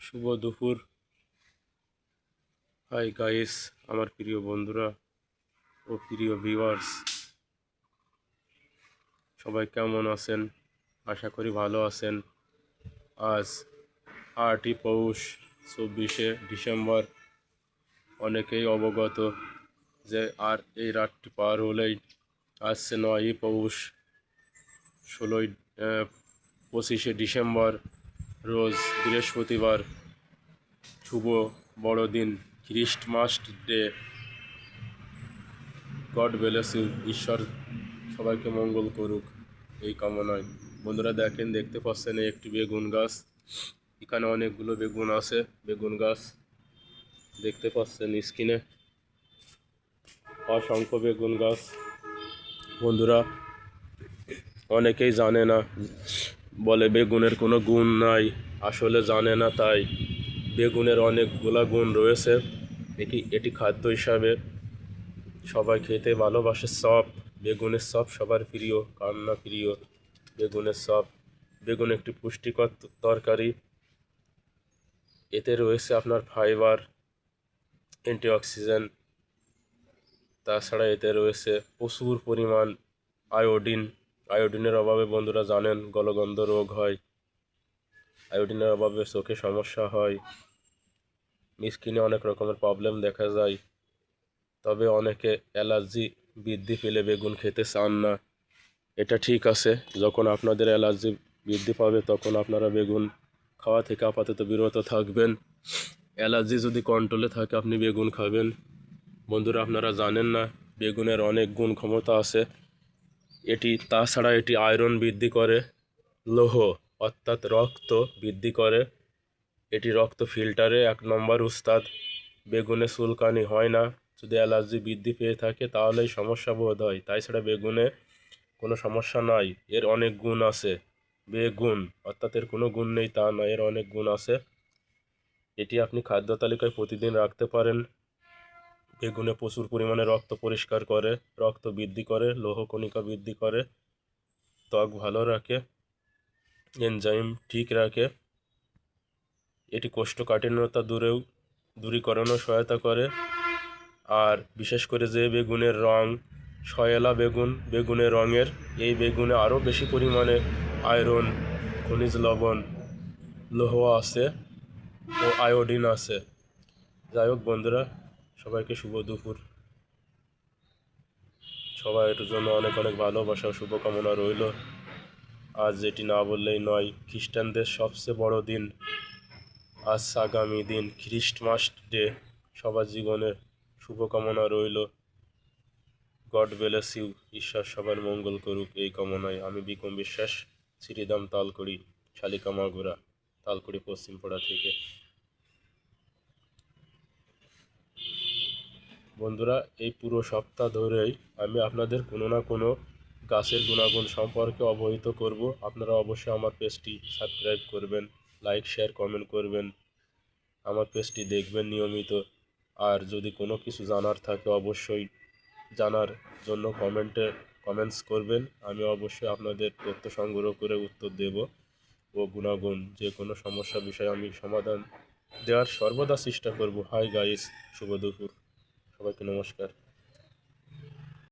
শুভ দুপুর। Hi guys, আমার প্রিয় বন্ধুরা ও প্রিয় ভিউয়ার্স, সবাই কেমন আছেন? আশা করি ভালো আছেন। আজ 8ই পৌষ 24শে ডিসেম্বর। অনেকেই অবগত যে আর এই রাতটি পার হলেই আসছে 9ই পৌষ 25শে ডিসেম্বর, রোজ বৃহস্পতিবার, শুভ বড়দিন, Christmas day. God bless you, ঈশ্বর সবাইকে মঙ্গল করুক এই কামনায়। বন্ধুরা দেখতে পাচ্ছেন একটি বেগুন গাছ। এখানে অনেকগুলো বেগুন আছে। বেগুন গাছ দেখতে পাচ্ছেন স্ক্রিনে, অসংখ্য বেগুন গাছ। বন্ধুরা অনেকেই জানে না, বলে বেগুনের কোনো গুণ নাই, আসলে জানে না। তাই বেগুনের অনেকগুলা গুণ রয়েছে। এটি খাদ্য হিসাবে সবাই খেতে ভালোবাসে। চপ, বেগুনের চপ সবার প্রিয়, কার না প্রিয় বেগুনের চপ। বেগুন একটি পুষ্টিকর তরকারি। এতে রয়েছে আপনার ফাইবার, অ্যান্টিঅক্সিডেন্ট। তাছাড়া এতে রয়েছে প্রচুর পরিমাণ আয়োডিন। আয়োডিনের অভাবে বন্ধুরা জানেন গলগণ্ড রোগ হয়, আয়োডিনের অভাবে চোখে সমস্যা হয়, স্কিনে অনেক রকমের প্রবলেম দেখা যায়। তবে অনেকে অ্যালার্জি বৃদ্ধি পেলে বেগুন খেতে চান না। এটা ঠিক আছে, যখন আপনাদের অ্যালার্জি বৃদ্ধি পাবে তখন আপনারা বেগুন খাওয়া থেকে আপাতত বিরত থাকবেন। অ্যালার্জি যদি কন্ট্রোলে থাকে আপনি বেগুন খাবেন। বন্ধুরা আপনারা জানেন না, বেগুনের অনেক গুণ ক্ষমতা আছে। তাছাড়া এটি আয়রন বৃদ্ধি করে, লৌহ অর্থাৎ রক্ত বৃদ্ধি করে। এটি রক্ত ফিল্টারে 1 নম্বর উস্তাদ। বেগুনে চুলকানি হয় না। যদি অ্যালার্জি বৃদ্ধি পেয়ে থাকে তাহলেই সমস্যা বোধ হয়, তাছাড়া বেগুনে কোনো সমস্যা নাই। এর অনেক গুণ আছে। বেগুন অর্থাৎ এর কোনো গুণ নেই তা নয়, এর অনেক গুণ আছে। এটি আপনি খাদ্য তালিকায় প্রতিদিন রাখতে পারেন। বেগুনে প্রচুর পরিমাণে রক্ত পরিষ্কার করে, রক্ত বৃদ্ধি করে, লৌহ কণিকা বৃদ্ধি করে, ত্বক ভালো রাখে, এনজাইম ঠিক রাখে। এটি কোষ্ঠকাঠিন্যতা দূরীকরণও সহায়তা করে। আর বিশেষ করে যে বেগুনের রং সয়েলা বেগুন, বেগুনের রঙের, এই বেগুনে আরও বেশি পরিমাণে আয়রন, খনিজ লবণ, লৌহ আছে ও আয়োডিন আছে। যাই হোক বন্ধুরা, সবাইকে শুভ দুপুর। সবাই এটার জন্য অনেক অনেক ভালোবাসা ও শুভকামনা রইল। আজ যেটি না বললেই নয়, খ্রিস্টানদের সবচেয়ে বড় দিন আজ, আগামী দিন খ্রিস্টমাস ডে। সবার জীবনে শুভকামনা রইল। গড ব্লেস ইউ, ঈশ্বর সবার মঙ্গল করুক এই কামনায়। আমি বিকম বিশ্বাস, শ্রীদাম তালকুড়ি, শালিকা মাগুরা, তালকুড়ি পশ্চিমপাড়া থেকে। বন্ধুরা এই পুরো সপ্তাহ ধরেই আমি আপনাদের কোনো না কোনো গাছের গুণাগুণ সম্পর্কে অবহিত করব। আপনারা অবশ্যই আমার পেজটি সাবস্ক্রাইব করবেন, লাইক শেয়ার কমেন্ট করবেন, আমার পেজটি দেখবেন নিয়মিত। আর যদি কোনো কিছু জানার থাকে অবশ্যই জানার জন্য কমেন্টস করবেন। আমি অবশ্যই আপনাদের তথ্য সংগ্রহ করে উত্তর দেব ও গুণাগুণ যে কোনো সমস্যা বিষয়ে আমি সমাধান দেওয়ার সর্বদা চেষ্টা করব। হাই গাইস, শুভ দুপুর, সবাইকে নমস্কার।